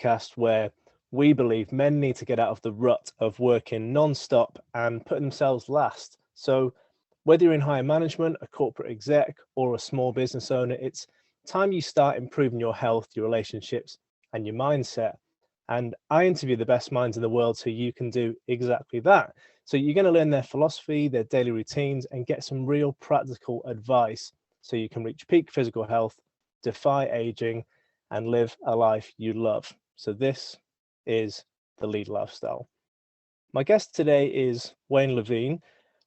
podcast where we believe men need to get out of the rut of working non-stop and put themselves last. So whether you're in higher management, a corporate exec, or a small business owner, it's time you start improving your health, your relationships, and your mindset. And I interview the best minds in the world so you can do exactly that. So you're going to learn their philosophy, their daily routines, and get some real practical advice so you can reach peak physical health, defy aging, and live a life you love. So this is the Lead Lifestyle. My guest today is Wayne Levine.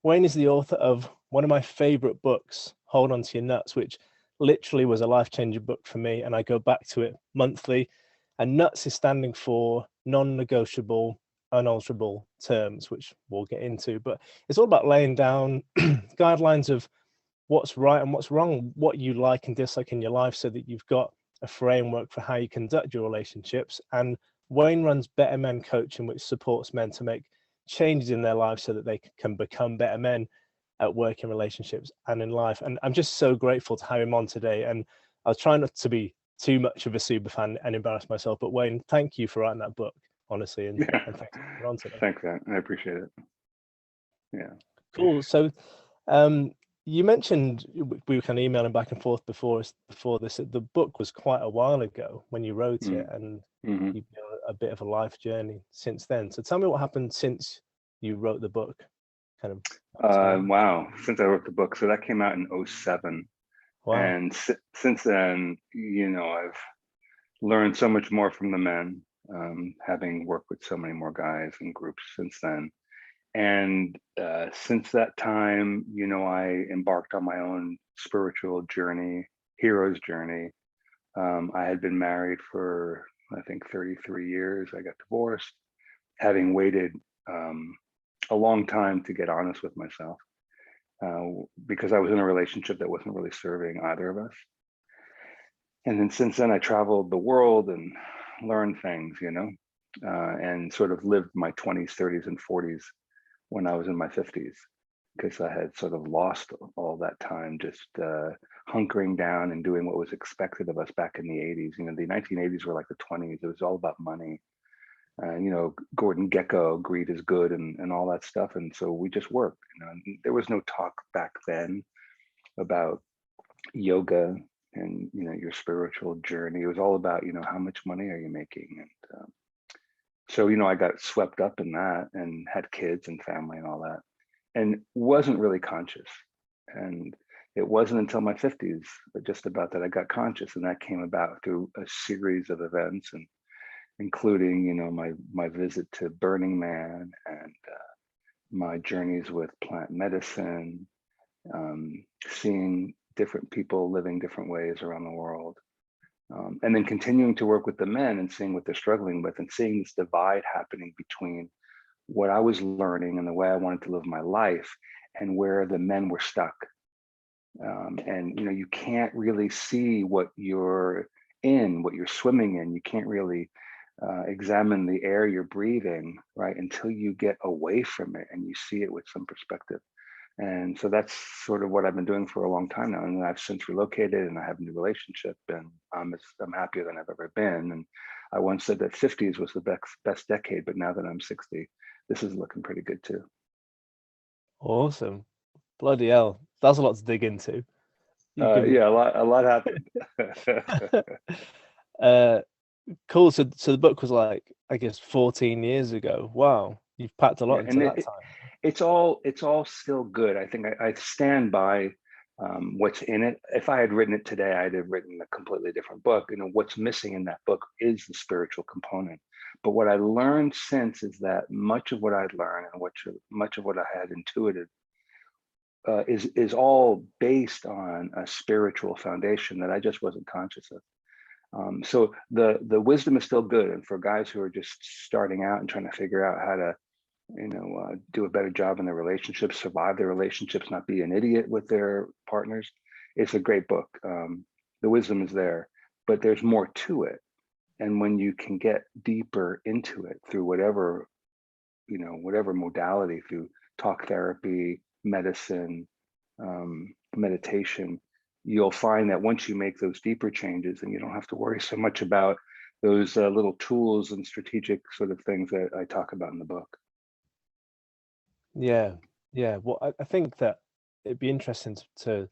Wayne is the author of one of my favorite books, Hold On To Your Nuts, which literally was a life-changing book for me, and I go back to it monthly. And NUTS is standing for non-negotiable, unalterable terms, which we'll get into. But it's all about laying down guidelines of what's right and what's wrong, what you like and dislike in your life, so that you've got a framework for how you conduct your relationships. And Wayne runs Better Men Coaching, which supports men to make changes in their lives so that they can become better men at work, in relationships, and in life. And I'm just so grateful to have him on today. And I was trying not to be too much of a super fan and embarrass myself, but Wayne, thank you for writing that book, honestly, and thanks for coming on today. Thanks, man. I appreciate it. Yeah. Cool. So you mentioned we were kind of emailing back and forth before this. The book was quite a while ago when you wrote it, and you've been on a bit of a life journey since then. So tell me what happened since you wrote the book. Wow, since I wrote the book. So that came out in 2007. Wow. And since then, I've learned so much more from the men, having worked with so many more guys and groups since then. And since that time, I embarked on my own spiritual journey, hero's journey. I had been married for, I think, 33 years. I got divorced, having waited a long time to get honest with myself, because I was in a relationship that wasn't really serving either of us. And then since then, I traveled the world and learned things, and sort of lived my 20s, 30s, and 40s when I was in my 50s, because I had sort of lost all that time just hunkering down and doing what was expected of us back in the 80s. The 1980s were like the 20s. It was all about money. Gordon Gekko, greed is good, and all that stuff. And so we just worked. There was no talk back then about yoga and your spiritual journey. It was all about how much money are you making, and so I got swept up in that and had kids and family and all that, and wasn't really conscious. And it wasn't until my 50s, just about, that I got conscious, and that came about through a series of events, and including my visit to Burning Man and my journeys with plant medicine, seeing different people living different ways around the world, and then continuing to work with the men and seeing what they're struggling with, and seeing this divide happening between what I was learning and the way I wanted to live my life and where the men were stuck. And you can't really see what you're in, what you're swimming in. You can't really examine the air you're breathing, right, until you get away from it and you see it with some perspective. And so that's sort of what I've been doing for a long time now. And I've since relocated, and I have a new relationship, and I'm happier than I've ever been. And I once said that 50s was the best decade, but now that I'm 60, this is looking pretty good too. Awesome. Bloody hell. That's a lot to dig into. Yeah, a lot happened. Cool. So the book was like, I guess, 14 years ago. Wow. You've packed a lot into that time. It's all still good. I think I stand by what's in it. If I had written it today, I'd have written a completely different book. What's missing in that book is the spiritual component. But what I learned since is that much of what I'd learned and much of what I had intuited is all based on a spiritual foundation that I just wasn't conscious of. So the wisdom is still good. And for guys who are just starting out and trying to figure out how to do a better job in their relationships, survive their relationships, not be an idiot with their partners, it's a great book. The wisdom is there, but there's more to it. And when you can get deeper into it through whatever modality, through talk therapy, medicine, meditation, you'll find that once you make those deeper changes, then you don't have to worry so much about those little tools and strategic sort of things that I talk about in the book. Yeah, yeah. Well, I think that it'd be interesting to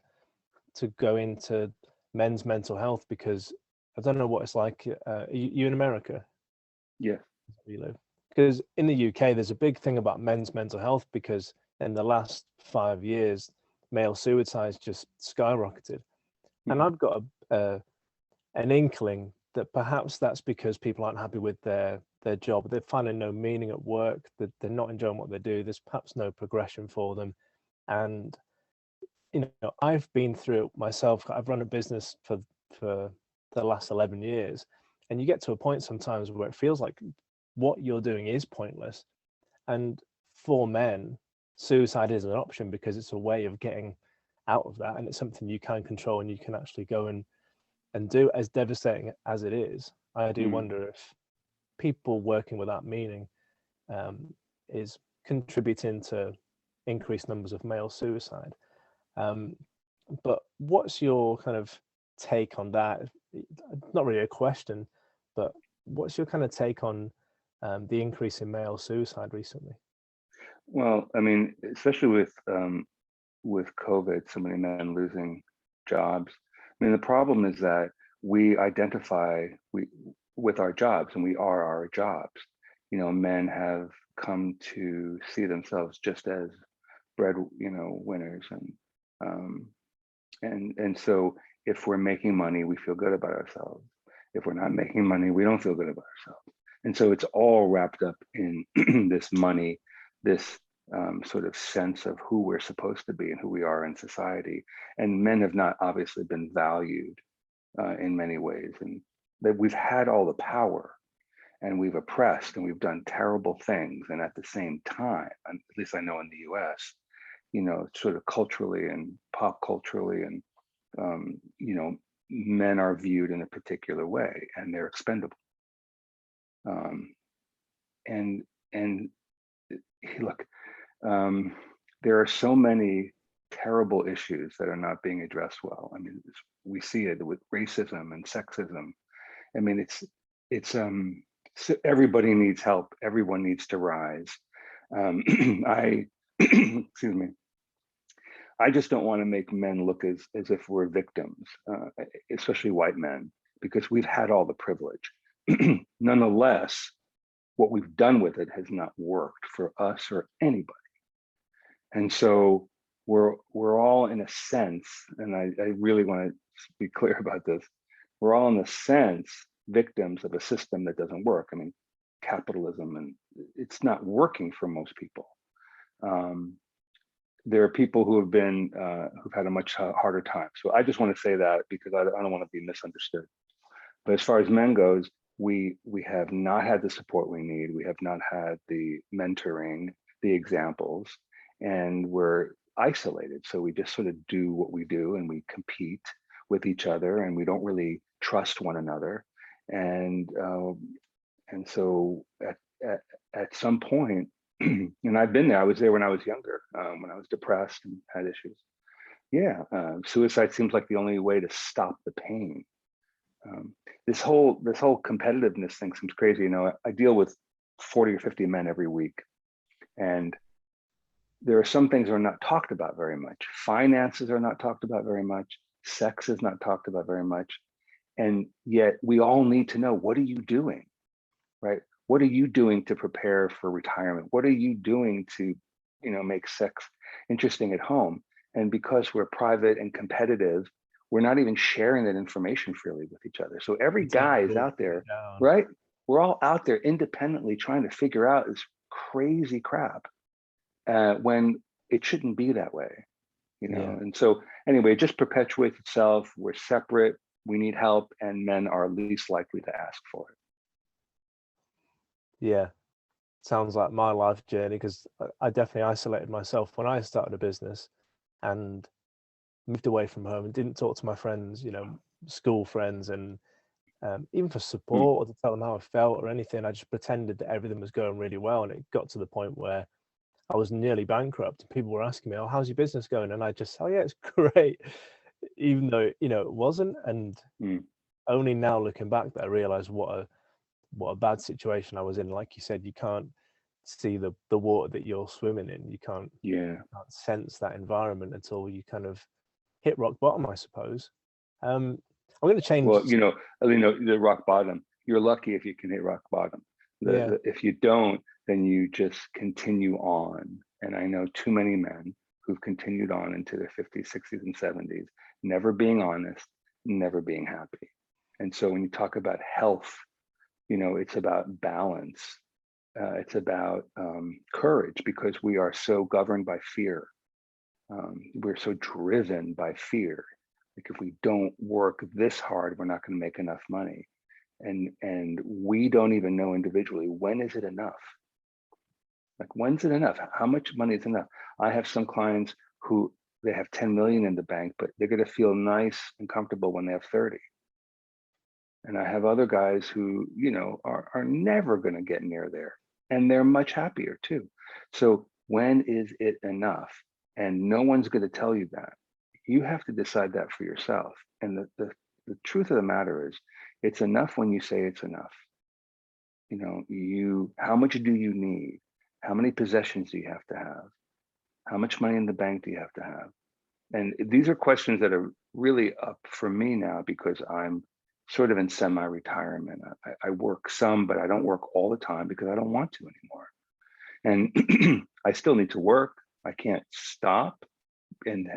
go into men's mental health, because I don't know what it's like. You in America? Yeah. Where you live? Because in the UK, there's a big thing about men's mental health, because in the last 5 years, male suicides just skyrocketed, and I've got an inkling that perhaps that's because people aren't happy with their job. They're finding no meaning at work. That they're not enjoying what they do. There's perhaps no progression for them, and I've been through it myself. I've run a business for the last 11 years, and you get to a point sometimes where it feels like what you're doing is pointless. And for men, suicide is an option because it's a way of getting out of that, and it's something you can control and you can actually go and do. As devastating as it is, I do wonder if people working without meaning is contributing to increased numbers of male suicide. But what's your kind of take on that? Not really a question, but what's your kind of take on the increase in male suicide recently? Well, I mean, especially with COVID, so many men losing jobs. I mean, the problem is that we identify with our jobs, and we are our jobs. Men have come to see themselves just as bread, winners, and so if we're making money, we feel good about ourselves. If we're not making money, we don't feel good about ourselves. And so it's all wrapped up in this money, this sort of sense of who we're supposed to be and who we are in society. And men have not obviously been valued in many ways, and that we've had all the power, and we've oppressed, and we've done terrible things. And at the same time, at least I know in the US, sort of culturally and pop culturally, and men are viewed in a particular way, and they're expendable. And look, there are so many terrible issues that are not being addressed well. I mean, we see it with racism and sexism. I mean, so everybody needs help. Everyone needs to rise. Excuse me. I just don't want to make men look as if we're victims, especially white men, because we've had all the privilege. Nonetheless, what we've done with it has not worked for us or anybody. And so we're all, in a sense, and I really want to be clear about this, we're all, in a sense, victims of a system that doesn't work. I mean, capitalism, and it's not working for most people. There are people who have who've had a much harder time. So I just want to say that, because I don't want to be misunderstood. But as far as men goes, we have not had the support we need. We have not had the mentoring, the examples, and we're isolated. So we just sort of do what we do, and we compete with each other, and we don't really trust one another. And so at some point, and I've been there. I was there when I was younger, when I was depressed and had issues. Yeah, suicide seems like the only way to stop the pain. This whole competitiveness thing seems crazy. I deal with 40 or 50 men every week, and there are some things that are not talked about very much. Finances are not talked about very much. Sex is not talked about very much. And yet we all need to know, what are you doing, right? What are you doing to prepare for retirement? What are you doing to, make sex interesting at home? And because we're private and competitive, we're not even sharing that information freely with each other. So every guy is out there, right? We're all out there independently trying to figure out this crazy crap when it shouldn't be that way, Yeah. And so anyway, it just perpetuates itself. We're separate. We need help, and men are least likely to ask for it. Yeah, sounds like my life journey, because I definitely isolated myself when I started a business and moved away from home and didn't talk to my friends, school friends, and even for support or to tell them how I felt or anything. I just pretended that everything was going really well, and it got to the point where I was nearly bankrupt. People were asking me, "Oh, how's your business going?" And I just, "Oh yeah, it's great," even though it wasn't. And only now looking back that I realized what what a bad situation I was in. Like you said, you can't see the water that you're swimming in. You can't sense that environment until you kind of hit rock bottom, I suppose. I'm going to change. Well, the rock bottom. You're lucky if you can hit rock bottom. If you don't, then you just continue on. And I know too many men who've continued on into their 50s, 60s, and 70s, never being honest, never being happy. And so when you talk about health, it's about balance. It's about courage, because we are so governed by fear. We're so driven by fear. Like, if we don't work this hard, we're not going to make enough money. And we don't even know individually, when is it enough? Like, when's it enough? How much money is enough? I have some clients who they have 10 million in the bank, but they're going to feel nice and comfortable when they have 30. And I have other guys who, are never going to get near there, and they're much happier too. So when is it enough? And no one's going to tell you that. You have to decide that for yourself. And the truth of the matter is, it's enough when you say it's enough. How much do you need? How many possessions do you have to have? How much money in the bank do you have to have? And these are questions that are really up for me now, because I'm sort of in semi-retirement. I work some, but I don't work all the time because I don't want to anymore. And I still need to work. I can't stop and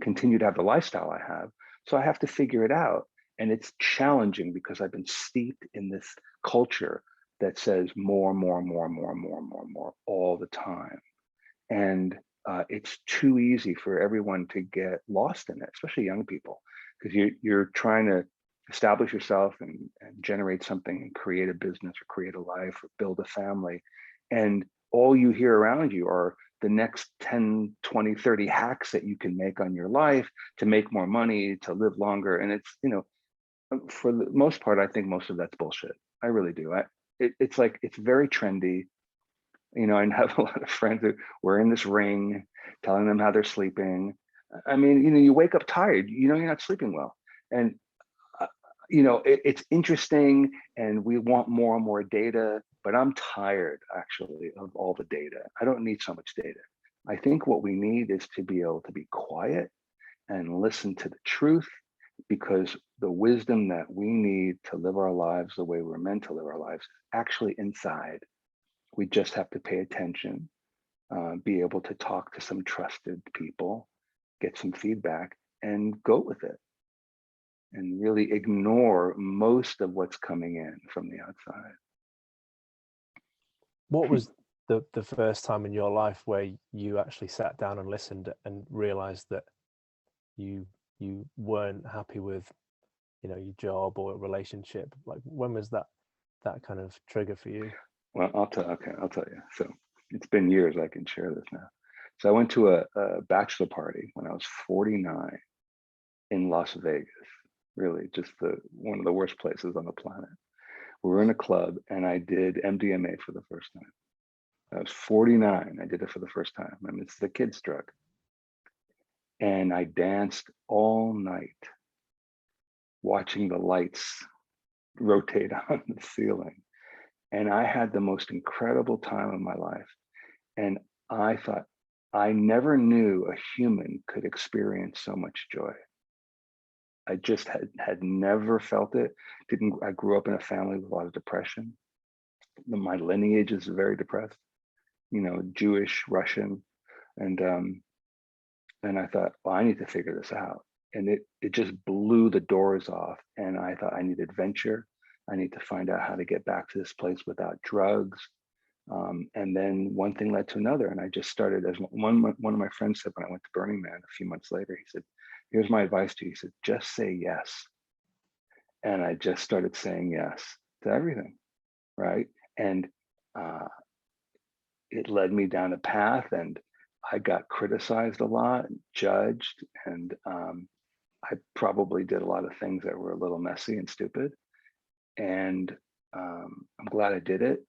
continue to have the lifestyle I have. So I have to figure it out. And it's challenging because I've been steeped in this culture that says more, more, more, more, more, more, more all the time. And it's too easy for everyone to get lost in it, especially young people, because you're trying to establish yourself and generate something and create a business or create a life or build a family. And all you hear around you are the next 10, 20, 30 hacks that you can make on your life to make more money, to live longer. And it's, for the most part, I think most of that's bullshit. I really do. It's like, it's very trendy. I have a lot of friends who were in this ring, telling them how they're sleeping. I mean, you wake up tired, you're not sleeping well. And, it's interesting, and we want more and more data, but I'm tired actually of all the data. I don't need so much data. I think what we need is to be able to be quiet and listen to the truth, because the wisdom that we need to live our lives the way we're meant to live our lives is actually inside. We just have to pay attention, be able to talk to some trusted people, get some feedback, and go with it, and really ignore most of what's coming in from the outside. What was the first time in your life where you actually sat down and listened and realized that you weren't happy with, your job or relationship? Like, when was that kind of trigger for you? Well, I'll tell you. So it's been years. I can share this now. So I went to a bachelor party when I was 49 in Las Vegas. Really, just one of the worst places on the planet. We were in a club, and I did MDMA for the first time. I was 49. I did it for the first time. I mean, it's the kid's drug. And I danced all night, watching the lights rotate on the ceiling. And I had the most incredible time of my life. And I thought, I never knew a human could experience so much joy. I just had never felt it. I grew up in a family with a lot of depression. My lineage is very depressed, Jewish, Russian. And I thought, well, I need to figure this out. And it just blew the doors off. And I thought, I need adventure. I need to find out how to get back to this place without drugs. And then one thing led to another. And I just started, as one of my friends said when I went to Burning Man a few months later, he said, here's my advice to you. He said, just say yes. And I just started saying yes to everything, right? And it led me down a path, and I got criticized a lot, judged, and I probably did a lot of things that were a little messy and stupid. And I'm glad I did it.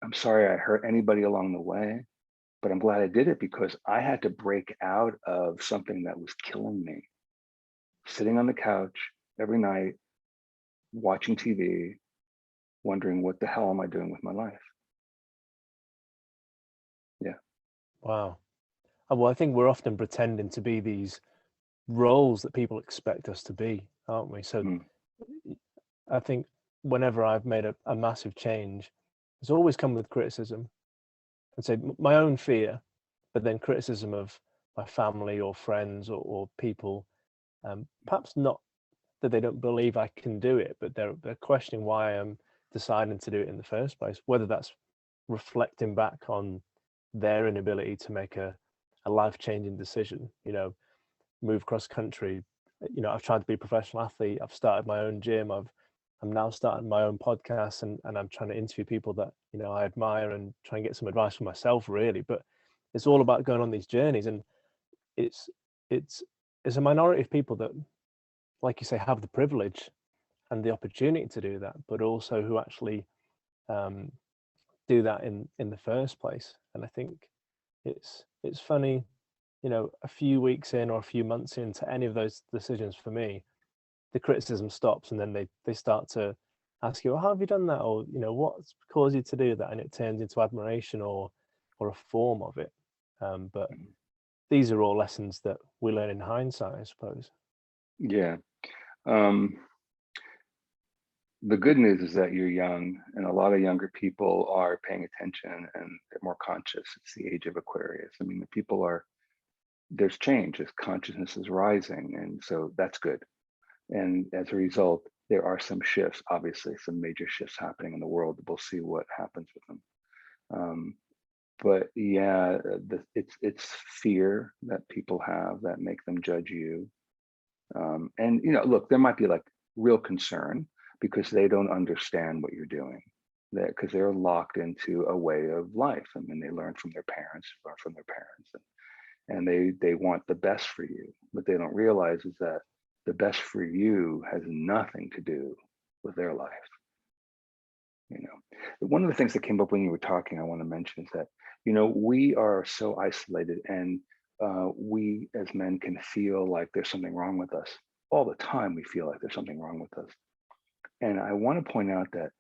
I'm sorry I hurt anybody along the way, but I'm glad I did it, because I had to break out of something that was killing me. Sitting on the couch every night, watching TV, wondering what the hell am I doing with my life? Yeah. Wow. Well, I think we're often pretending to be these roles that people expect us to be, aren't we? So I think whenever I've made a massive change, it's always come with criticism. And so my own fear, but then criticism of my family or friends or people, perhaps not that they don't believe I can do it, but they're questioning why I'm deciding to do it in the first place, whether that's reflecting back on their inability to make a life-changing decision, move cross country. I've tried to be a professional athlete. I've started my own gym. I'm now starting my own podcast, and I'm trying to interview people that I admire and try and get some advice for myself, really. But it's all about going on these journeys, and it's a minority of people that, like you say, have the privilege and the opportunity to do that, but also who actually do that in the first place. And I think it's funny, a few weeks in or a few months into any of those decisions for me, the criticism stops, and then they start to ask you, well, how have you done that? Or, what's caused you to do that? And it turns into admiration or a form of it. But these are all lessons that we learn in hindsight, I suppose. Yeah. The good news is that you're young, and a lot of younger people are paying attention and they're more conscious. It's the age of Aquarius. I mean, there's change, as consciousness is rising, and so that's good. And as a result, there are some shifts, obviously some major shifts happening in the world. We'll see what happens with them. But yeah, it's fear that people have that make them judge you. And look, there might be like real concern because they don't understand what you're doing, because they're locked into a way of life. I mean, they learn from their parents, and they want the best for you. What they don't realize is that the best for you has nothing to do with their life. One of the things that came up when you were talking, I want to mention, is that we are so isolated, and we as men can feel like there's something wrong with us all the time. We feel like there's something wrong with us. And I want to point out that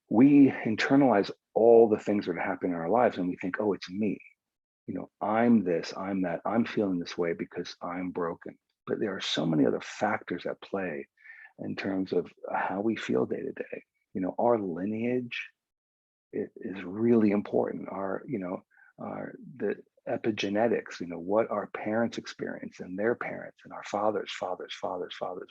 we internalize all the things that are happening in our lives, and we think, oh, it's me. I'm this, I'm that, I'm feeling this way because I'm broken. But there are so many other factors at play in terms of how we feel day to day. Our lineage is really important. The epigenetics, what our parents experienced and their parents and our fathers,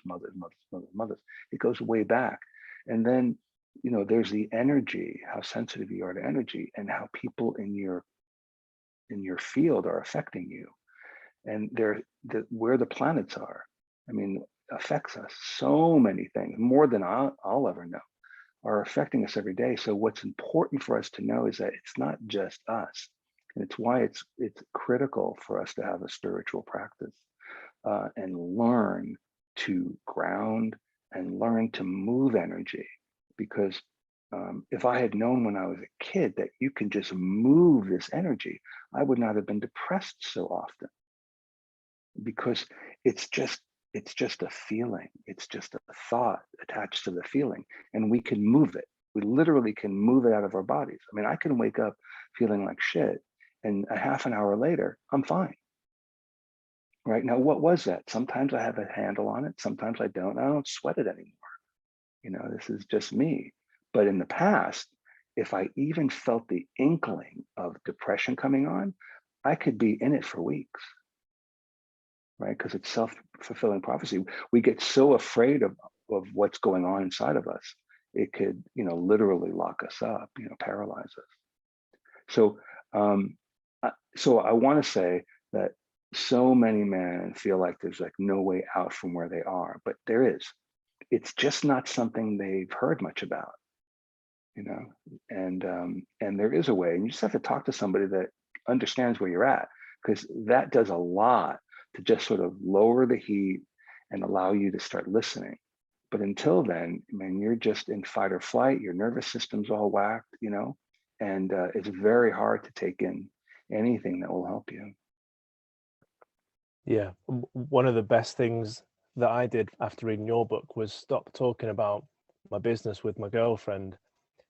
mothers. It goes way back. And then, there's the energy, how sensitive you are to energy, and how people in your field are affecting you. And where the planets are, I mean, affects us. So many things, more than I'll ever know, are affecting us every day. So what's important for us to know is that it's not just us. And it's why it's critical for us to have a spiritual practice and learn to ground and learn to move energy. Because if I had known when I was a kid that you can just move this energy, I would not have been depressed so often. Because it's just a feeling. It's just a thought attached to the feeling, and we can move it. We literally can move it out of our bodies. I mean, I can wake up feeling like shit, and a half an hour later, I'm fine. Right now, what was that? Sometimes I have a handle on it. Sometimes I don't. I don't sweat it anymore. This is just me. But in the past, if I even felt the inkling of depression coming on, I could be in it for weeks. Right? Because it's self-fulfilling prophecy. We get so afraid of what's going on inside of us, it could, literally lock us up, paralyze us. So, I want to say that so many men feel like there's like no way out from where they are, but there is. It's just not something they've heard much about, and there is a way, and you just have to talk to somebody that understands where you're at, because that does a lot to just sort of lower the heat and allow you to start listening. But until then, man, you're just in fight or flight, your nervous system's all whacked, and it's very hard to take in anything that will help you. Yeah. One of the best things that I did after reading your book was stop talking about my business with my girlfriend,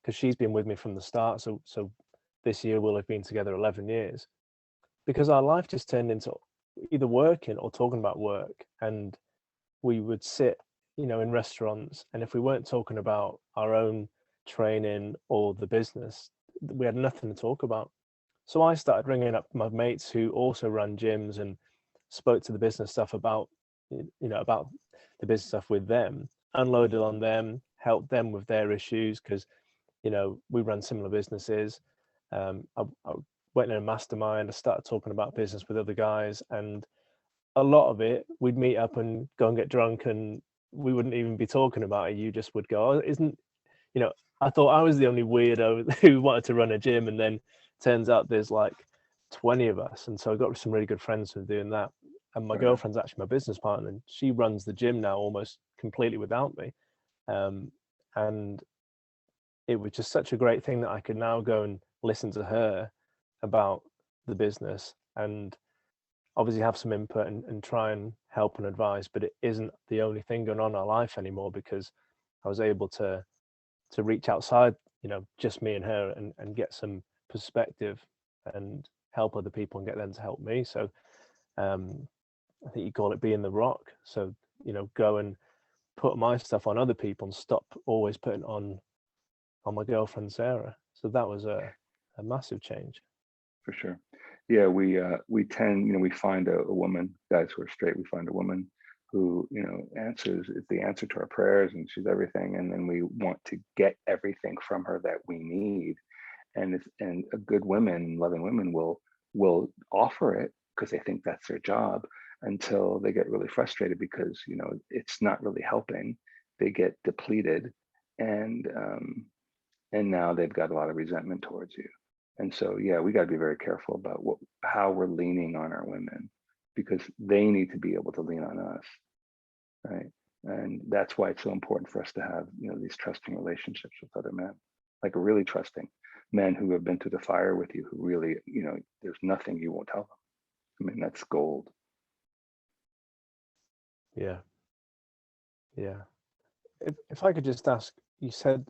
because she's been with me from the start. So this year we'll have been together 11 years, because our life just turned into either working or talking about work. And we would sit, in restaurants, and if we weren't talking about our own training or the business, we had nothing to talk about. So I started ringing up my mates who also ran gyms and spoke to the business stuff about, about the business stuff with them, unloaded on them, helped them with their issues, because, we run similar businesses. I went in a mastermind, I started talking about business with other guys, and a lot of it, we'd meet up and go and get drunk, and we wouldn't even be talking about it. You just would go, oh, I thought I was the only weirdo who wanted to run a gym, and then turns out there's like 20 of us. And so I got some really good friends from doing that. And my girlfriend's actually my business partner, and she runs the gym now almost completely without me. And it was just such a great thing that I could now go and listen to her about the business, and obviously have some input and try and help and advise, but it isn't the only thing going on in our life anymore, because I was able to reach outside, just me and her, and get some perspective and help other people and get them to help me. So I think you call it being the rock. So, go and put my stuff on other people and stop always putting on my girlfriend Sarah. So that was a massive change. For sure. Yeah, we tend, we find a woman, guys who are straight, we find a woman who, is the answer to our prayers, and she's everything. And then we want to get everything from her that we need. And a good women, loving women will offer it because they think that's their job, until they get really frustrated because, it's not really helping. They get depleted, and now they've got a lot of resentment towards you. And so, yeah, we got to be very careful about how we're leaning on our women, because they need to be able to lean on us, right? And that's why it's so important for us to have, these trusting relationships with other men, like really trusting men who have been through the fire with you, who really, there's nothing you won't tell them. I mean, that's gold. Yeah. If I could just ask, you said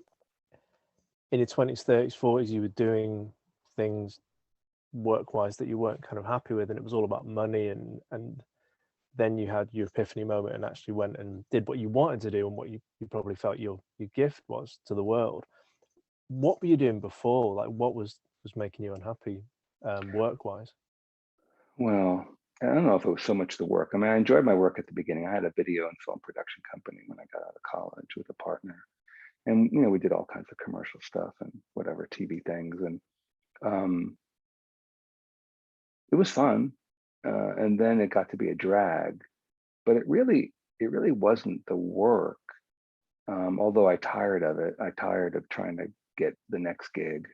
in your 20s, 30s, 40s, you were doing things work-wise that you weren't kind of happy with, and it was all about money, and then you had your epiphany moment and actually went and did what you wanted to do and what you probably felt your gift was to the world. What were you doing before? Like, what was making you unhappy work-wise? Well, I don't know if it was so much the work. I mean, I enjoyed my work at the beginning. I had a video and film production company when I got out of college with a partner. And, we did all kinds of commercial stuff and whatever, TV things. And it was fun. And then it got to be a drag, but it really wasn't the work. Although I tired of it. I tired of trying to get the next gig.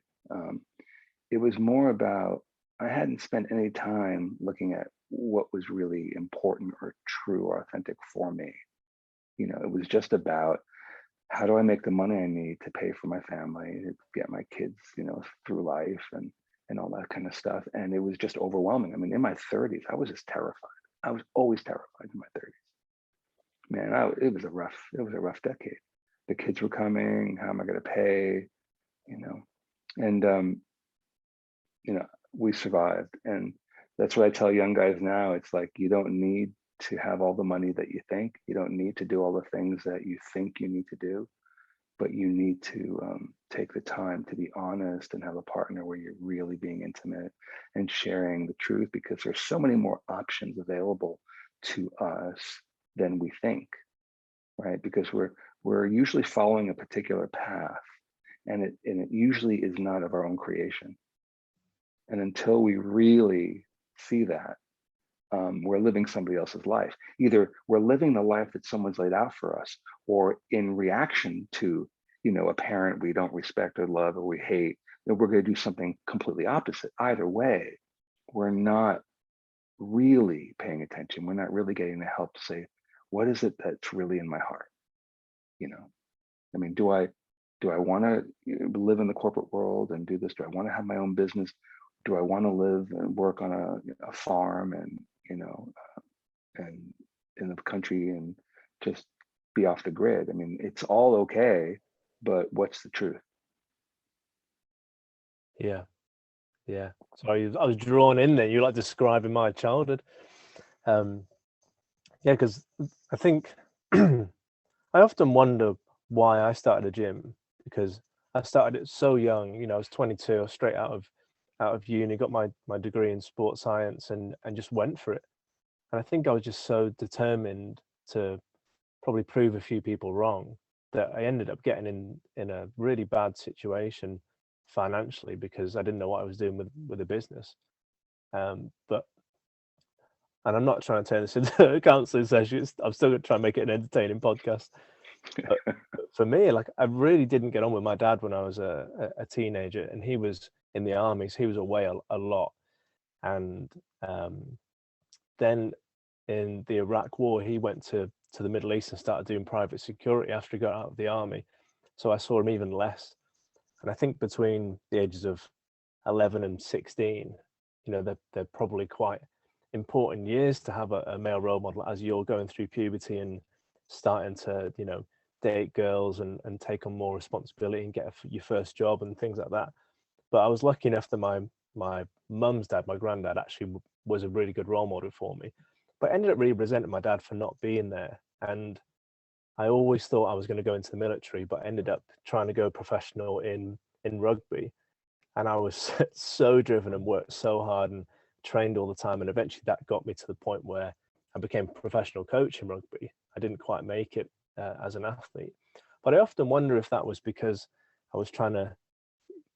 It was more about, I hadn't spent any time looking at what was really important or true or authentic for me. It was just about, how do I make the money I need to pay for my family, to get my kids, through life and all that kind of stuff. And it was just overwhelming. I mean, in my 30s, I was just terrified. I was always terrified in my 30s. Man, it was a rough decade. The kids were coming. How am I going to pay? And we survived. And that's what I tell young guys now. It's like, you don't need to have all the money that you think. You don't need to do all the things that you think you need to do, but you need to take the time to be honest and have a partner where you're really being intimate and sharing the truth, because there's so many more options available to us than we think, right? Because we're usually following a particular path, and it usually is not of our own creation. And until we really see that, we're living somebody else's life. Either we're living the life that someone's laid out for us, or in reaction to, a parent we don't respect or love or we hate, then we're going to do something completely opposite. Either way, we're not really paying attention. We're not really getting the help to say, what is it that's really in my heart? I mean, do I want to live in the corporate world and do this? Do I want to have my own business? Do I want to live and work on a farm and, and in the country and just be off the grid. I mean, it's all okay, but what's the truth? Yeah. Sorry, I was drawn in there. You like describing my childhood. Yeah, because I think I often wonder why I started a gym, because I started it so young. You know, I was 22, I was straight out of uni, got my degree in sports science, and just went for it. And I think I was just so determined to probably prove a few people wrong that I ended up getting in a really bad situation financially, because I didn't know what I was doing with the business. But and I'm not trying to turn this into a counseling session. I'm still going to try and make it an entertaining podcast. But for me, like, I really didn't get on with my dad when I was a teenager, and he was in the army, so he was away a lot. And then in the Iraq War, he went to the Middle East and started doing private security after he got out of the army. So I saw him even less. And I think between the ages of 11 and 16, you know, they're probably quite important years to have a male role model as you're going through puberty and starting to, you know, date girls and take on more responsibility and get your first job and things like that. But I was lucky enough that my mum's dad, my granddad, actually was a really good role model for me. But I ended up really resenting my dad for not being there. And I always thought I was going to go into the military, but I ended up trying to go professional in rugby. And I was so driven and worked so hard and trained all the time. And eventually that got me to the point where I became a professional coach in rugby. I didn't quite make it as an athlete. But I often wonder if that was because I was trying to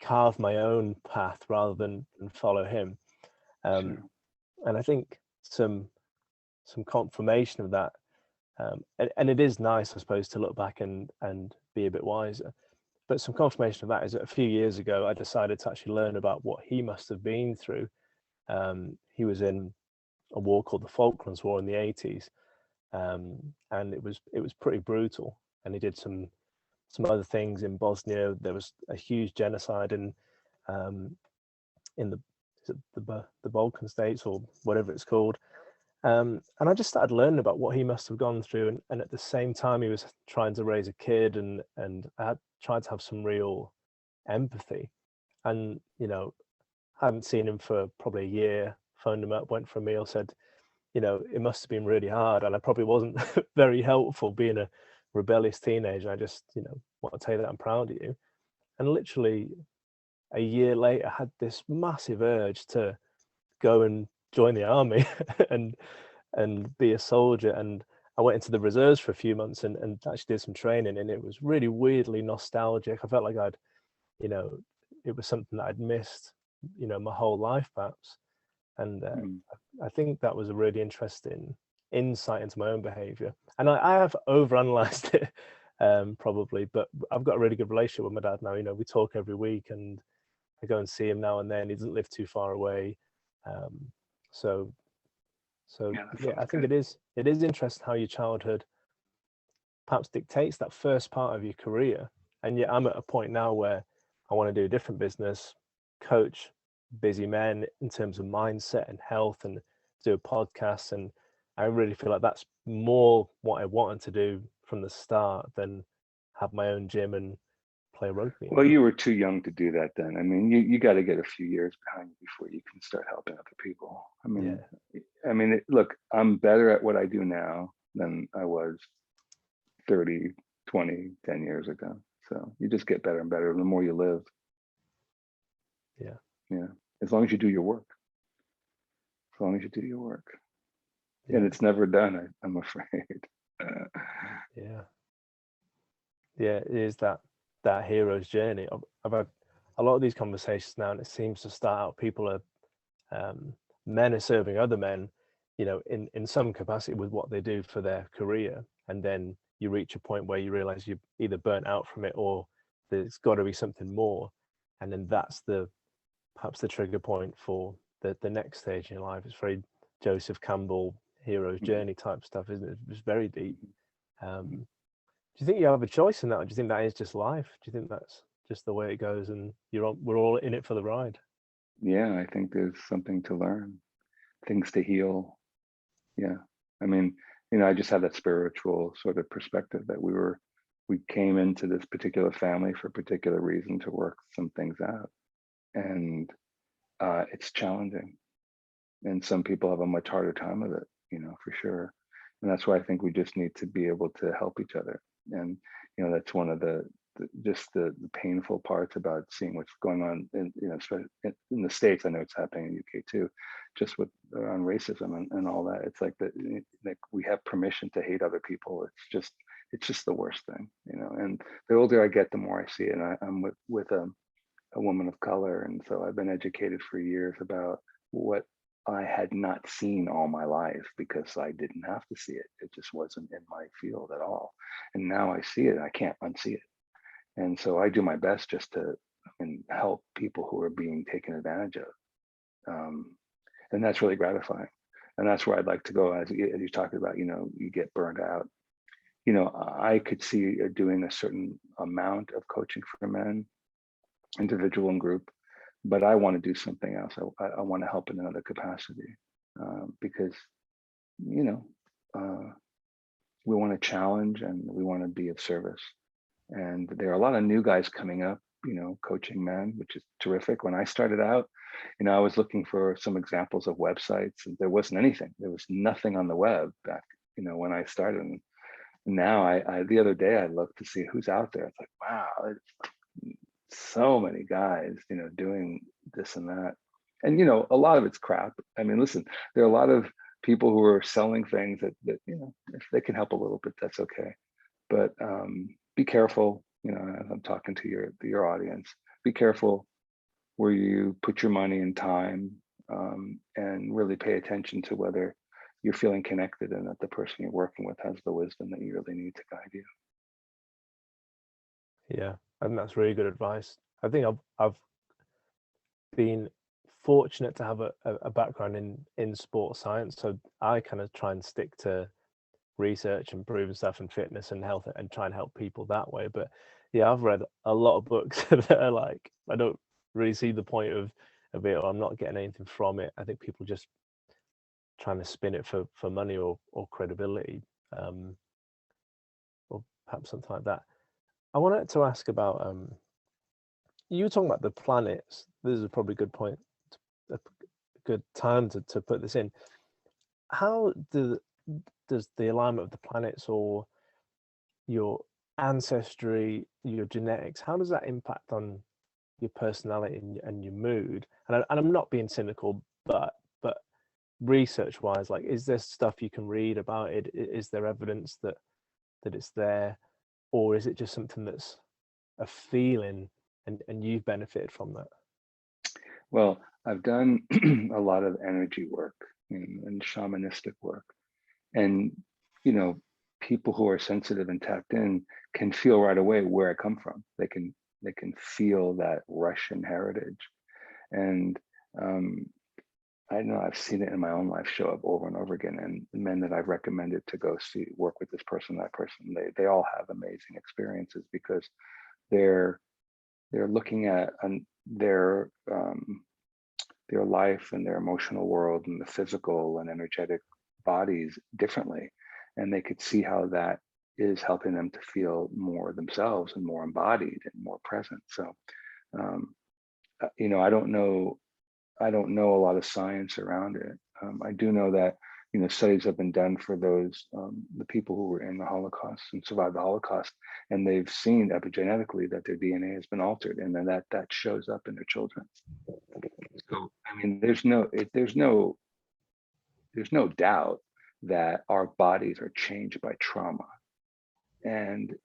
carve my own path rather than follow him. Sure. And I think some confirmation of that, and it is nice, I suppose, to look back and be a bit wiser. But some confirmation of that is that a few years ago, I decided to actually learn about what he must have been through. He was in a war called the Falklands War in the 80s, and it was pretty brutal. And he did some other things in Bosnia. There was a huge genocide in the Balkan states, or whatever it's called. And I just started learning about what he must have gone through. And at the same time, he was trying to raise a kid, and I had tried to have some real empathy. And, you know, I hadn't seen him for probably a year, phoned him up, went for a meal, said, you know, it must have been really hard. And I probably wasn't very helpful being a rebellious teenager. I just, you know, want to tell you that I'm proud of you. And literally a year later, I had this massive urge to go and join the army and be a soldier. And I went into the reserves for a few months and actually did some training, and it was really weirdly nostalgic. I felt like I'd, you know, it was something that I'd missed, you know, my whole life perhaps. And I think that was a really interesting insight into my own behavior. And I have overanalyzed it probably, but I've got a really good relationship with my dad now. You know, we talk every week, and I go and see him now and then. He doesn't live too far away. So yeah, I think it is interesting how your childhood perhaps dictates that first part of your career. And yet I'm at a point now where I want to do a different business, coach busy men in terms of mindset and health, and do a podcast. And I really feel like that's more what I wanted to do from the start than have my own gym and play rugby. Well, you were too young to do that then. I mean, you got to get a few years behind you before you can start helping other people. I mean, yeah. Look, I'm better at what I do now than I was 30, 20, 10 years ago. So you just get better and better the more you live. Yeah. Yeah. As long as you do your work. As long as you do your work. Yeah. And it's never done, I'm afraid. Yeah. Yeah, it is that hero's journey. I've had a lot of these conversations now, and it seems to start out people are men are serving other men, you know, in some capacity with what they do for their career, and then you reach a point where you realize you're either burnt out from it or there's got to be something more, and then that's perhaps the trigger point for the next stage in your life. It's very Joseph Campbell hero's journey type stuff, isn't it? It's very deep. Do you think you have a choice in that, or do you think that is just life? Do you think that's just the way it goes, and we're all in it for the ride? Yeah, I think there's something to learn, things to heal. Yeah, I mean, I just had that spiritual sort of perspective that we came into this particular family for a particular reason to work some things out. And it's challenging. And some people have a much harder time with it, for sure. And that's why I think we just need to be able to help each other. And, that's one of the painful parts about seeing what's going on especially in the States. I know it's happening in the UK too, just with around racism and all that. It's like we have permission to hate other people. It's just the worst thing, and the older I get, the more I see it. And I'm with a woman of color. And so I've been educated for years about what I had not seen all my life because I didn't have to see it. It just wasn't in my field at all. And now I see it, and I can't unsee it. And so I do my best just to help people who are being taken advantage of. And that's really gratifying. And that's where I'd like to go, as you talked about, you get burned out. I could see doing a certain amount of coaching for men, individual and group, but I want to do something else. I want to help in another capacity because, we want to challenge and we want to be of service. And there are a lot of new guys coming up, coaching men, which is terrific. When I started out, I was looking for some examples of websites, and there wasn't anything. There was nothing on the web back, when I started. And now I the other day I looked to see who's out there. It's like, wow, so many guys, doing this and that. And, a lot of it's crap. Listen, there are a lot of people who are selling things that if they can help a little bit, that's okay. But be careful, as I'm talking to your audience, be careful where you put your money and time, and really pay attention to whether you're feeling connected and that the person you're working with has the wisdom that you really need to guide you. Yeah, and that's really good advice. I think I've been fortunate to have a background in sports science, so I kind of try and stick to research and proven stuff and fitness and health and try and help people that way. But yeah, I've read a lot of books that are like, I don't really see the point of it, or I'm not getting anything from it. I think people just trying to spin it for money or credibility, or perhaps something like that. I wanted to ask about you were talking about the planets. This is probably a good point, a good time to put this in. How does the alignment of the planets or your ancestry, your genetics, how does that impact on your personality and your mood? And I'm not being cynical, but research wise, like, is there stuff you can read about it? Is there evidence that it's there, or is it just something that's a feeling and you've benefited from that? Well, I've done a lot of energy work and shamanistic work, and people who are sensitive and tapped in can feel right away where I come from. They can feel that Russian heritage, and I know I've seen it in my own life show up over and over again. And the men that I've recommended to go work with this person, that person, they all have amazing experiences because they're looking at their life and their emotional world and the physical and energetic bodies differently, and they could see how that is helping them to feel more themselves and more embodied and more present. So I don't know a lot of science around it. I do know that studies have been done for those the people who were in the Holocaust and survived the Holocaust, and they've seen epigenetically that their DNA has been altered, and then that shows up in their children. So there's no doubt that our bodies are changed by trauma, and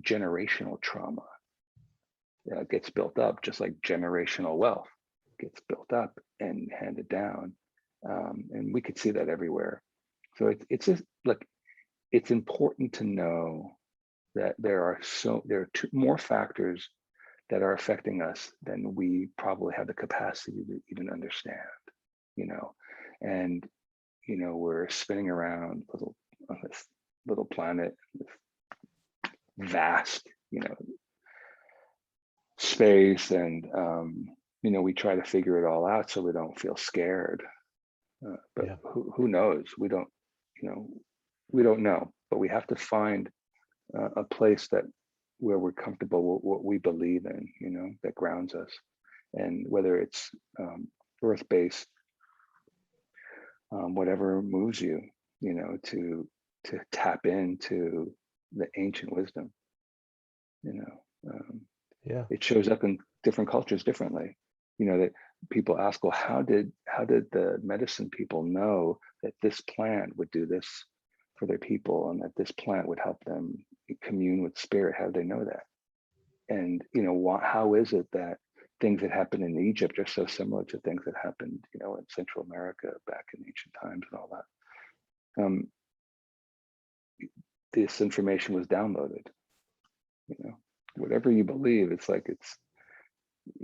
generational trauma gets built up, just like generational wealth gets built up and handed down, and we could see that everywhere. So it's just like, it's important to know that there are more factors that are affecting us than we probably have the capacity to even understand, and we're spinning around on this little planet, this vast space, and we try to figure it all out so we don't feel scared, but yeah. Who knows? We don't we don't know, but we have to find a place where we're comfortable with what we believe in, you know, that grounds us. And whether it's earth-based, whatever moves you, you know, to tap into the ancient wisdom, you know. Yeah. It shows up in different cultures differently. You know, that people ask, well, how did the medicine people know that this plant would do this for their people, and that this plant would help them commune with spirit? How do they know that? And, you know, how is it that things that happened in Egypt are so similar to things that happened, you know, in Central America back in ancient times and all that? This information was downloaded, you know, whatever you believe, it's like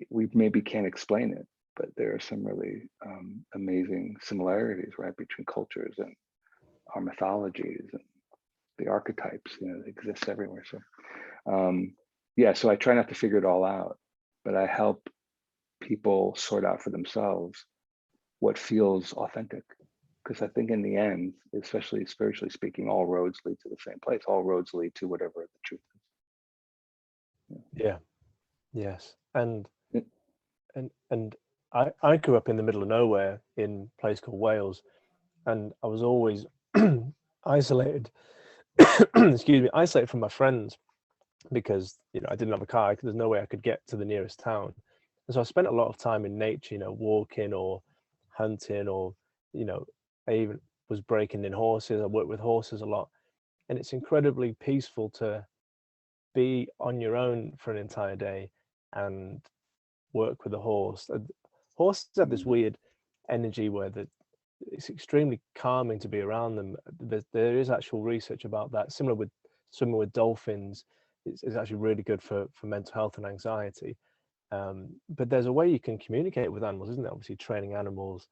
we maybe can't explain it, but there are some really amazing similarities, right, between cultures and our mythologies and the archetypes, you know, that exist everywhere. So yeah, so I try not to figure it all out, but I help people sort out for themselves what feels authentic. Because I think in the end, especially spiritually speaking, all roads lead to the same place. All roads lead to whatever the truth is. Yeah. Yes. And I grew up in the middle of nowhere in a place called Wales, and I was always isolated. Excuse me, isolated from my friends because, you know, I didn't have a car. There's no way I could get to the nearest town, and so I spent a lot of time in nature, you know, walking or hunting, or, you know, I even was breaking in horses. I worked with horses a lot, and it's incredibly peaceful to be on your own for an entire day and work with a horse. Horses have this weird energy where it's extremely calming to be around them. There is actual research about that. Similar with swimming with dolphins, it's actually really good for mental health and anxiety. But there's a way you can communicate with animals, isn't there? Obviously, training animals,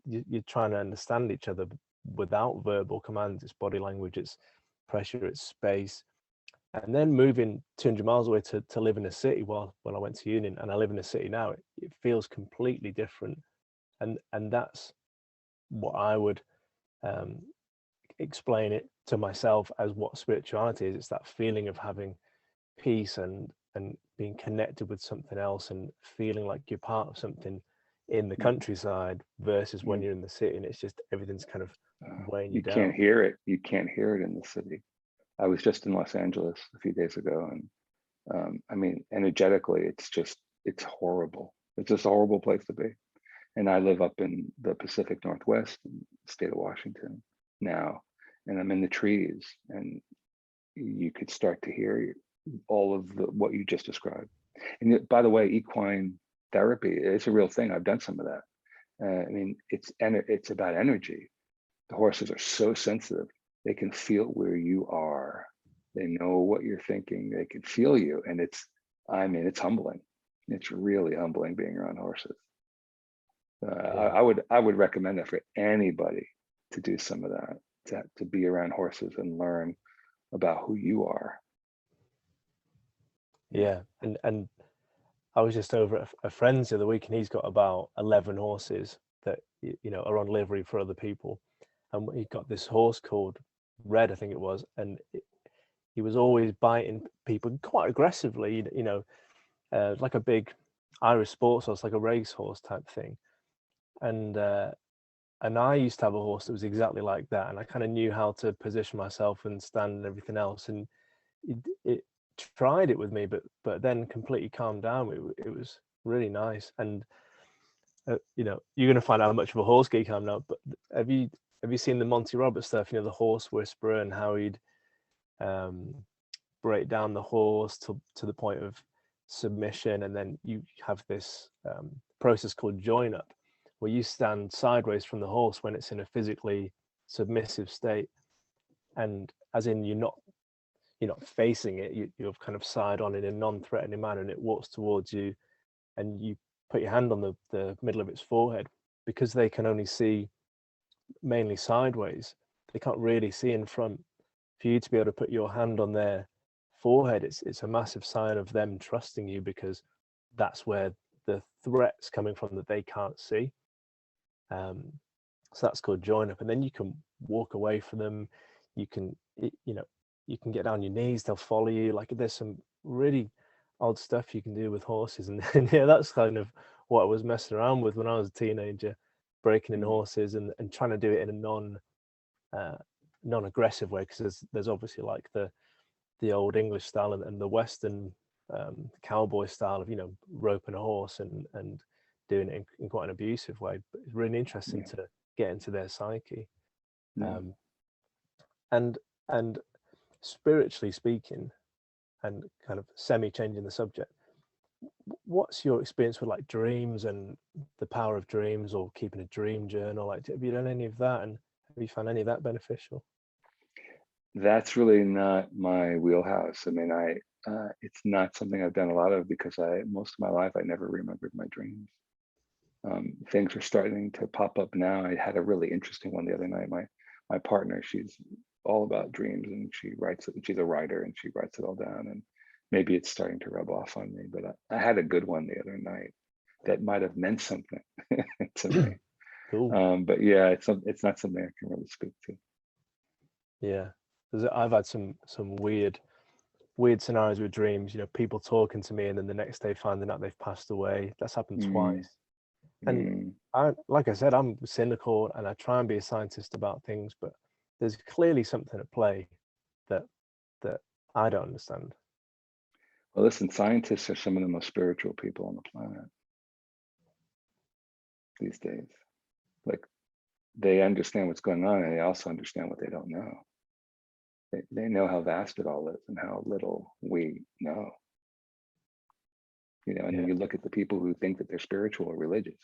you're trying to understand each other without verbal commands. It's body language, it's pressure, it's space. And then moving 200 miles away to live in a city, well, when I went to uni, and I live in a city now, it feels completely different. And that's what I would explain it to myself as what spirituality is. It's that feeling of having peace and being connected with something else and feeling like you're part of something in the countryside versus when you're in the city, and it's just everything's kind of weighing you down. Can't hear it. You can't hear it in the city. I was just in Los Angeles a few days ago, and I mean, energetically, it's horrible. It's just a horrible place to be. And I live up in the Pacific Northwest in the state of Washington now, and I'm in the trees, and you could start to hear all of what you just described. And by the way, equine therapy is a real thing. I've done some of that. I mean, it's about energy. The horses are so sensitive. They can feel where you are. They know what you're thinking. They can feel you. And it's humbling. It's really humbling being around horses. I would recommend that for anybody to do some of that, to be around horses and learn about who you are. Yeah. And I was just over at a friend's the other week, and he's got about 11 horses that, you know, are on livery for other people. And he got this horse called Red, I think it was, and he was always biting people quite aggressively, you know, like a big Irish sports horse, like a racehorse type thing. And I used to have a horse that was exactly like that, and I kind of knew how to position myself and stand and everything else. And it tried it with me, but then completely calmed down. It was really nice. And you know, you're going to find out how much of a horse geek I'm now. But have you seen the Monty Roberts stuff? You know, the Horse Whisperer, and how he'd break down the horse to the point of submission, and then you have this process called join up, where you stand sideways from the horse when it's in a physically submissive state, and as in you're not facing it, you're kind of side on in a non-threatening manner, and it walks towards you, and you put your hand on the middle of its forehead. Because they can only see mainly sideways, they can't really see in front. For you to be able to put your hand on their forehead, it's a massive sign of them trusting you, because that's where the threat's coming from that they can't see. So that's called join up. And then you can walk away from them, you can, you can get down your knees, they'll follow you. Like there's some really odd stuff you can do with horses, and yeah, that's kind of what I was messing around with when I was a teenager, breaking in horses and trying to do it in a non-aggressive way, because there's obviously like the old English style and the Western cowboy style of roping a horse and doing it in quite an abusive way. But it's really interesting to get into their psyche. And spiritually speaking, and kind of semi-changing the subject, what's your experience with like dreams and the power of dreams, or keeping a dream journal? Like, have you done any of that, and have you found any of that beneficial? That's really not my wheelhouse. I mean, it's not something I've done a lot of, because most of my life I never remembered my dreams. Things are starting to pop up now. I had a really interesting one the other night. My partner, she's all about dreams, and she writes it. She's a writer, and she writes it all down. And maybe it's starting to rub off on me. But I had a good one the other night that might have meant something to me. Cool. But yeah, it's not something I can really speak to. Yeah, I've had some weird scenarios with dreams. People talking to me, and then the next day finding out they've passed away. That's happened twice. And like I said, I'm cynical, and I try and be a scientist about things, but there's clearly something at play that I don't understand. Well, listen, scientists are some of the most spiritual people on the planet these days. Like, they understand what's going on, and they also understand what they don't know. They know how vast it all is and how little we know. And then you look at the people who think that they're spiritual or religious,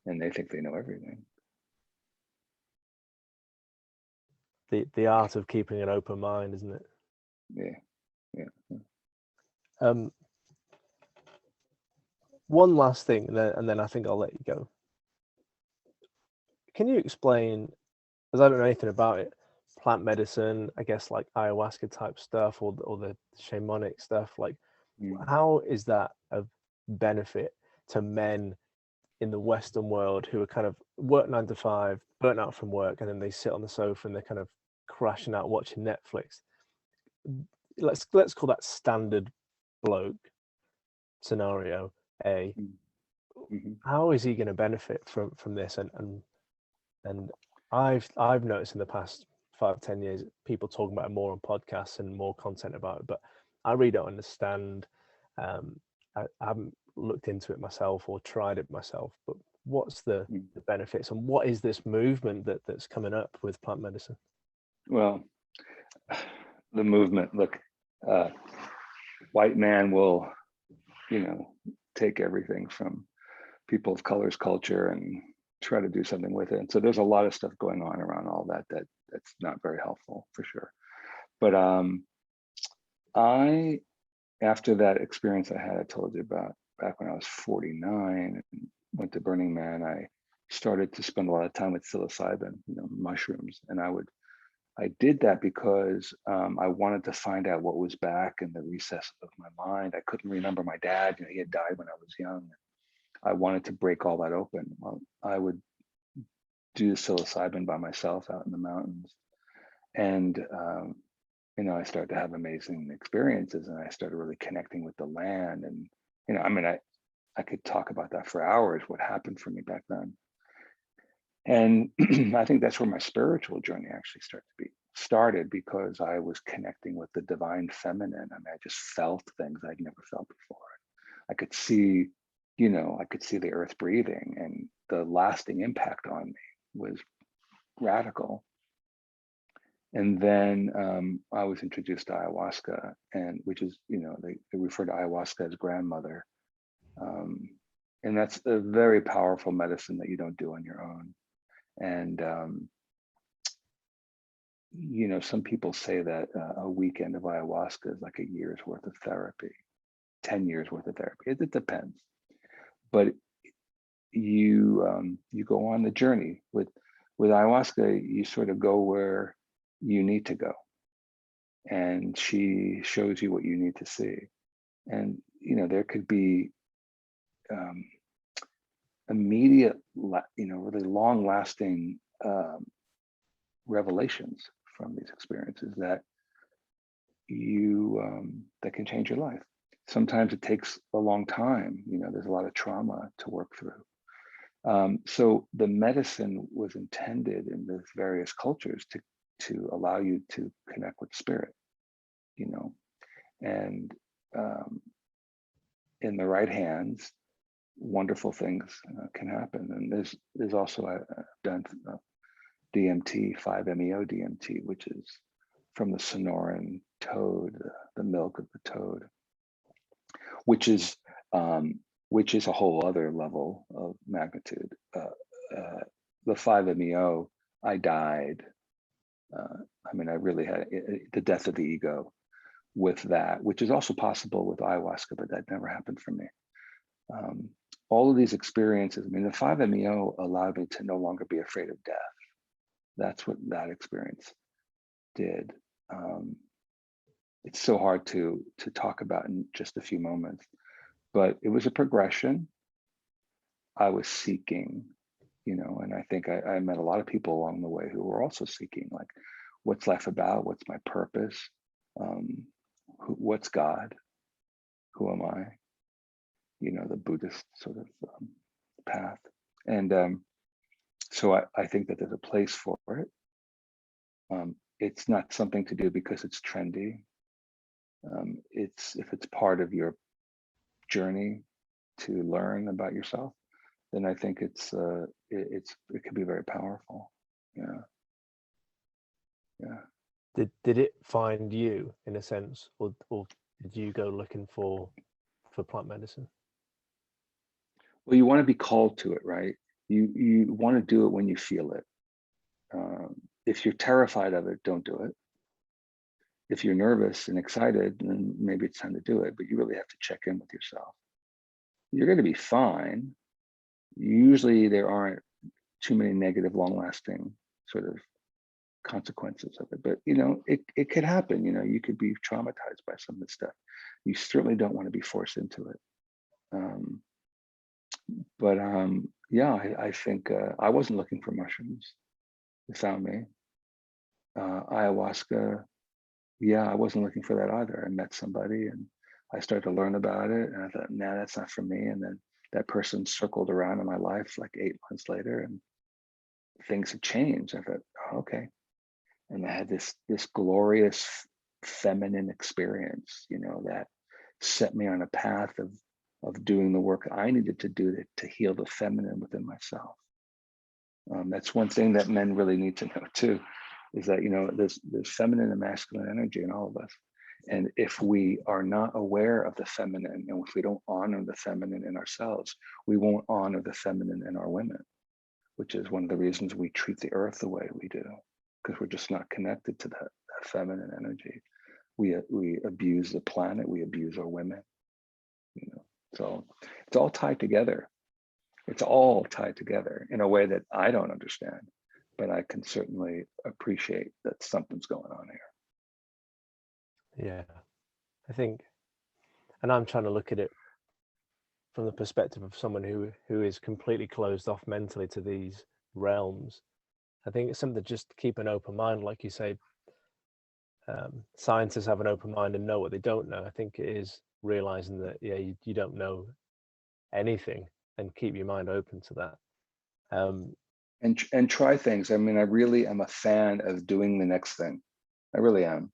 and they think they know everything. The art of keeping an open mind, isn't it? Yeah. One last thing, and then I think I'll let you go. Can you explain, as I don't know anything about it, plant medicine, I guess like ayahuasca type stuff, or the shamanic stuff, like how is that of benefit to men in the Western world who are kind of work 9 to 5, burnt out from work, and then they sit on the sofa and they're kind of crashing out watching Netflix? Let's call that standard bloke scenario A. How is he going to benefit from this? And I've noticed in the past 5-10 years people talking about it more on podcasts and more content about it, but I really don't understand. I haven't looked into it myself or tried it myself, but what's the benefits, and what is this movement that's coming up with plant medicine? Well, the movement, look, white man will take everything from people of color's culture and try to do something with it. And so there's a lot of stuff going on around all that's not very helpful, for sure. But after that experience I told you about back when I was 49 and went to Burning Man, I started to spend a lot of time with psilocybin, mushrooms. And I did that because I wanted to find out what was back in the recess of my mind. I couldn't remember my dad. He had died when I was young. I wanted to break all that open. Well, I would do psilocybin by myself out in the mountains. And, I started to have amazing experiences, and I started really connecting with the land. And, I could talk about that for hours, what happened for me back then. And I think that's where my spiritual journey actually started, because I was connecting with the divine feminine. I just felt things I'd never felt before. I could see, I could see the earth breathing, and the lasting impact on me was radical. And then I was introduced to ayahuasca, and which is, they refer to ayahuasca as grandmother. And that's a very powerful medicine that you don't do on your own. And, some people say that a weekend of ayahuasca is like a year's worth of therapy, 10 years worth of therapy. It depends. But you go on the journey with ayahuasca. You sort of go where you need to go, and she shows you what you need to see. And there could be immediate, really long-lasting revelations from these experiences that you that can change your life. Sometimes it takes a long time. There's a lot of trauma to work through. So the medicine was intended in the various cultures to allow you to connect with spirit, and in the right hands, wonderful things can happen. And there's also I've done DMT, 5-MeO DMT, which is from the Sonoran toad, the milk of the toad, which is a whole other level of magnitude. The 5-MeO, I died. I really had the death of the ego with that, which is also possible with ayahuasca, but that never happened for me. All of these experiences, the 5-MeO allowed me to no longer be afraid of death. That's what that experience did. It's so hard to talk about in just a few moments, but it was a progression. I was seeking, and I think I met a lot of people along the way who were also seeking, like, what's life about? What's my purpose? What's God? Who am I? The Buddhist sort of path. And so I think that there's a place for it. It's not something to do because it's trendy. If it's part of your journey to learn about yourself, then I think it could be very powerful. Yeah. Did it find you, in a sense, or did you go looking for plant medicine? Well, you want to be called to it, right? You want to do it when you feel it. If you're terrified of it, don't do it. If you're nervous and excited, then maybe it's time to do it, but you really have to check in with yourself. You're going to be fine. Usually there aren't too many negative, long-lasting sort of consequences of it, but it could happen. You could be traumatized by some of this stuff. You certainly don't want to be forced into it. I think I wasn't looking for mushrooms. It found me. Ayahuasca, I wasn't looking for that either. I met somebody and I started to learn about it, and I thought, nah, that's not for me. And then that person circled around in my life like 8 months later, and things had changed. I thought, oh, okay. And I had this glorious feminine experience, that set me on a path of doing the work I needed to do to heal the feminine within myself. That's one thing that men really need to know too, is that there's feminine and masculine energy in all of us. And if we are not aware of the feminine, and if we don't honor the feminine in ourselves, we won't honor the feminine in our women, which is one of the reasons we treat the earth the way we do, because we're just not connected to that feminine energy. We abuse the planet, we abuse our women. So it's all tied together. It's all tied together in a way that I don't understand, but I can certainly appreciate that something's going on here. Yeah, I think, and I'm trying to look at it from the perspective of someone who is completely closed off mentally to these realms. I think it's something to just keep an open mind, like you say. Scientists have an open mind and know what they don't know. I think it is realizing that you don't know anything, and keep your mind open to that. And try things. I really am a fan of doing the next thing. I really am.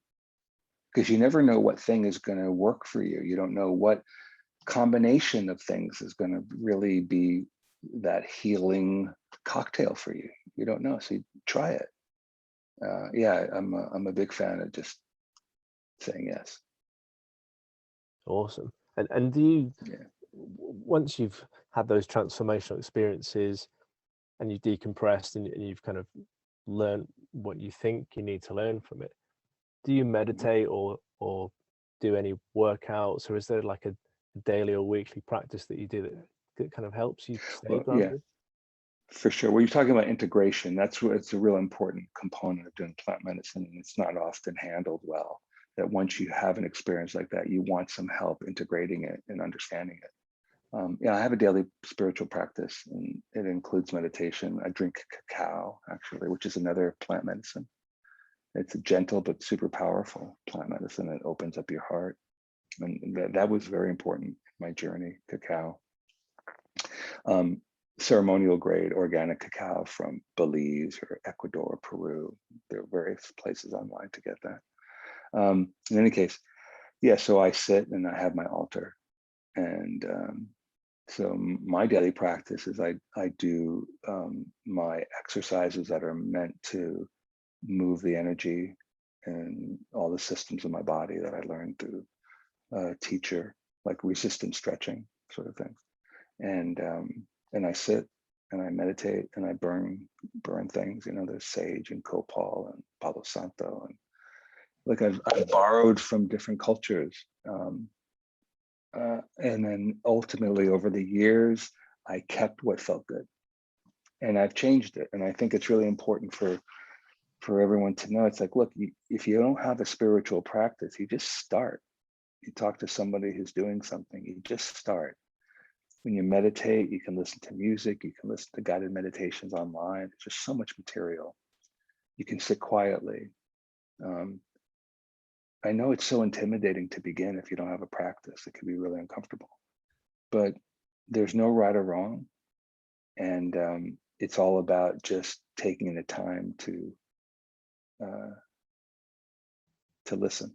Because you never know what thing is going to work for you. You don't know what combination of things is going to really be that healing cocktail for you. You don't know, so you try it. I'm a big fan of just saying yes. Awesome. And do you, once you've had those transformational experiences and you've decompressed and you've kind of learned what you think you need to learn from it, do you meditate or do any workouts, or is there like a daily or weekly practice that you do that kind of helps you stay grounded? Yeah, for sure. When you're talking about integration, it's a real important component of doing plant medicine, and it's not often handled well. That once you have an experience like that, you want some help integrating it and understanding it. I have a daily spiritual practice, and it includes meditation. I drink cacao, actually, which is another plant medicine. It's gentle but super powerful plant medicine that opens up your heart. And that was very important in my journey, cacao. Ceremonial grade organic cacao from Belize or Ecuador, Peru. There are various places online to get that. In any case, yeah, so I sit and I have my altar. And so my daily practice is I do my exercises that are meant to move the energy and all the systems of my body that I learned through a teacher, like resistance stretching sort of thing. And I sit and I meditate and I burn things. You know, there's sage and copal and palo santo, and like I've borrowed from different cultures. And then ultimately over the years, I kept what felt good, and I've changed it. And I think it's really important for everyone to know. It's like, look, if you don't have a spiritual practice, you just start. You talk to somebody who's doing something, you just start. When you meditate, you can listen to music, you can listen to guided meditations online. There's just so much material. You can sit quietly. I know it's so intimidating to begin if you don't have a practice. It can be really uncomfortable, but there's no right or wrong. And it's all about just taking the time to listen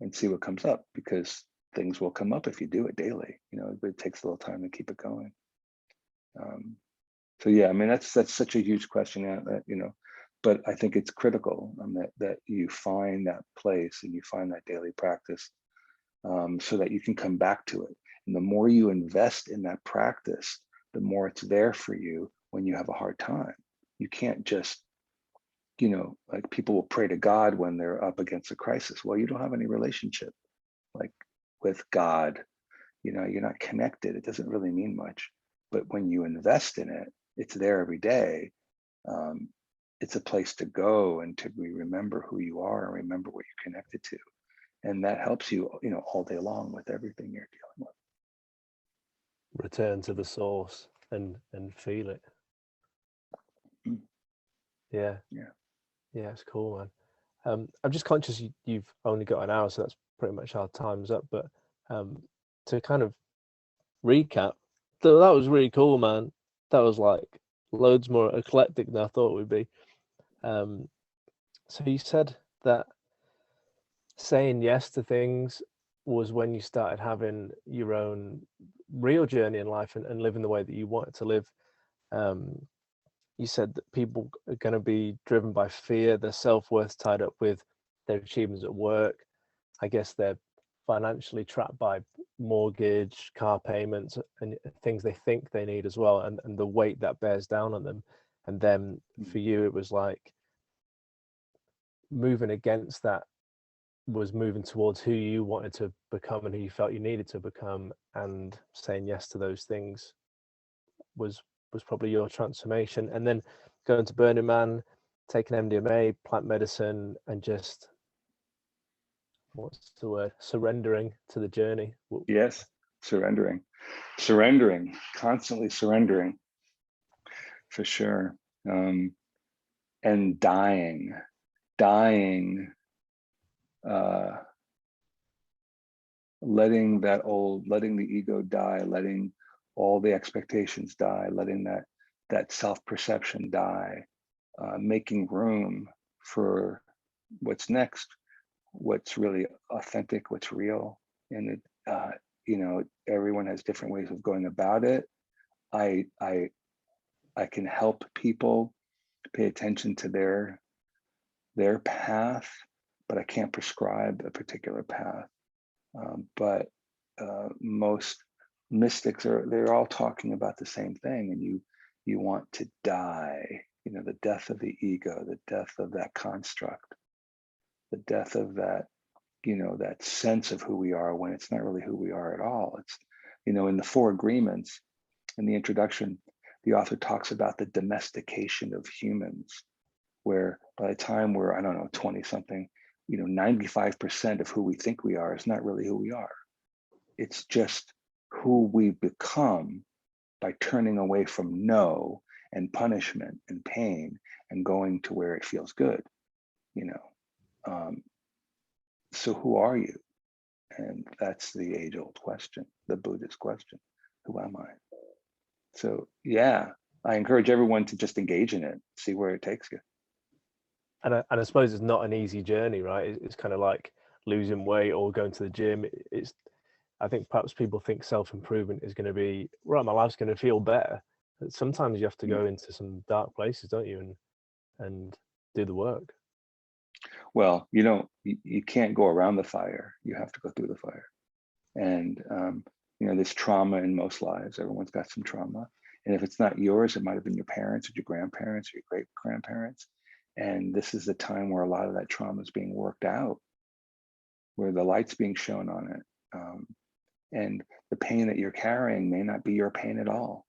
and see what comes up, because things will come up if you do it daily. You know, it takes a little time to keep it going. So yeah, I mean, that's such a huge question, you know, but I think it's critical that you find that place and you find that daily practice, so that you can come back to it. And the more you invest in that practice, the more it's there for you when you have a hard time. You can't just, you know, like people will pray to God when they're up against a crisis. Well, you don't have any relationship like with God, you know, you're not connected. It doesn't really mean much. But when you invest in it, it's there every day. It's a place to go and to remember who you are and remember what you're connected to. And that helps you, you know, all day long with everything you're dealing with. Return to the source and feel it. Yeah. It's cool, man. I'm just conscious you've only got an hour, so that's pretty much our time's up. But to kind of recap, that was really cool, man. That was like loads more eclectic than I thought it would be. So you said that saying yes to things was when you started having your own real journey in life and living the way that you wanted to live. You said that people are going to be driven by fear, their self-worth tied up with their achievements at work. I guess they're financially trapped by mortgage, car payments, and things they think they need as well, and the weight that bears down on them. And then for you, it was like moving against that was moving towards who you wanted to become and who you felt you needed to become, and saying yes to those things was probably your transformation. And then going to Burning Man, taking MDMA, plant medicine, and just, what's the word, surrendering to the journey. Yes, surrendering, constantly surrendering, for sure. And dying, letting the ego die, letting all the expectations die, letting that self-perception die, making room for what's next, what's really authentic, what's real. And you know, everyone has different ways of going about it. I can help people pay attention to their path, but I can't prescribe a particular path. But most mystics they're all talking about the same thing, and you want to die, you know, the death of the ego, the death of that construct, the death of that, you know, that sense of who we are when it's not really who we are at all. It's, you know, in the Four Agreements, in the introduction, the author talks about the domestication of humans, where by the time we're, I don't know, 20 something, you know, 95% of who we think we are is not really who we are. It's just who we become by turning away from no and punishment and pain and going to where it feels good. you know, so who are you? And that's the age-old question, the Buddhist question, who am I? So yeah, I encourage everyone to just engage in it, see where it takes you. And I suppose it's not an easy journey, right? It's kind of like losing weight or going to the gym. I think perhaps people think self-improvement is going to be, right, my life's going to feel better. But sometimes you have to go into some dark places, don't you? And do the work. Well, you can't go around the fire. You have to go through the fire. And, there's trauma in most lives. Everyone's got some trauma. And if it's not yours, it might have been your parents or your grandparents or your great grandparents. And this is the time where a lot of that trauma is being worked out, where the light's being shown on it. And the pain that you're carrying may not be your pain at all,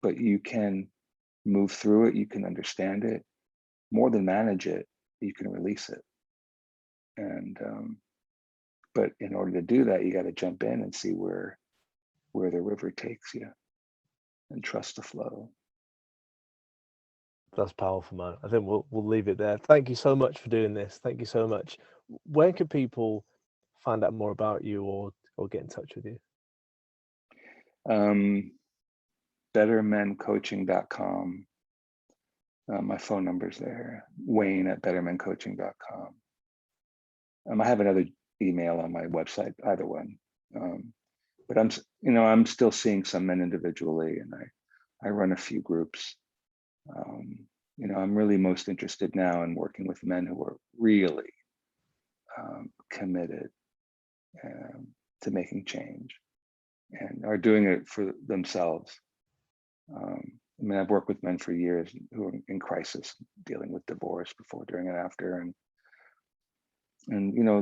but you can move through it. You can understand it. More than manage it, you can release it. And, but in order to do that, you got to jump in and see where the river takes you and trust the flow. That's powerful, man. I think we'll leave it there. Thank you so much for doing this. Thank you so much. Where can people find out more about you or get in touch with you? bettermencoaching.com. My phone number's there, Wayne@bettermencoaching.com. I have another email on my website, either one. But I'm still seeing some men individually, and I run a few groups. I'm really most interested now in working with men who are really committed to making change and are doing it for themselves. I've worked with men for years who are in crisis, dealing with divorce before, during, and after, and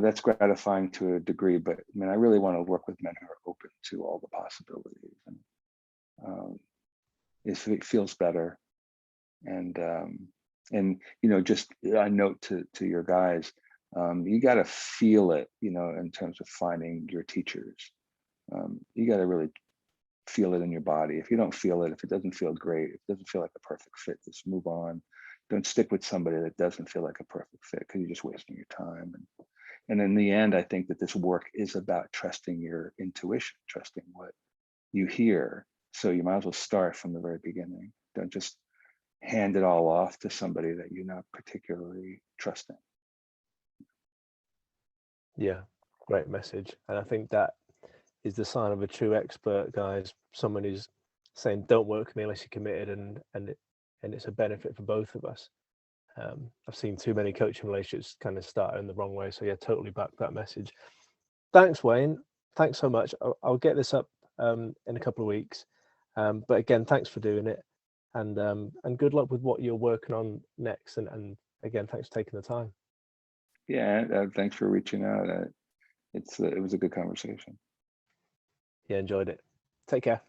that's gratifying to a degree. But I really want to work with men who are open to all the possibilities, and it feels better. And just a note to your guys, you got to feel it, in terms of finding your teachers. You got to really feel it in your body. If you don't feel it, if it doesn't feel great, if it doesn't feel like a perfect fit, just move on. Don't stick with somebody that doesn't feel like a perfect fit, because you're just wasting your time. And in the end, I think that this work is about trusting your intuition, trusting what you hear. So you might as well start from the very beginning. Don't just hand it all off to somebody that you're not particularly trusting. Yeah, great message. And I think that is the sign of a true expert, guys. Someone who's saying, don't work with me unless you're committed, and it's a benefit for both of us. I've seen too many coaching relationships kind of start in the wrong way. So yeah, totally back that message. Thanks, Wayne. Thanks so much. I'll get this up in a couple of weeks. But again, thanks for doing it, and good luck with what you're working on next. And again, thanks for taking the time. Yeah, thanks for reaching out. It was a good conversation. Yeah, enjoyed it. Take care.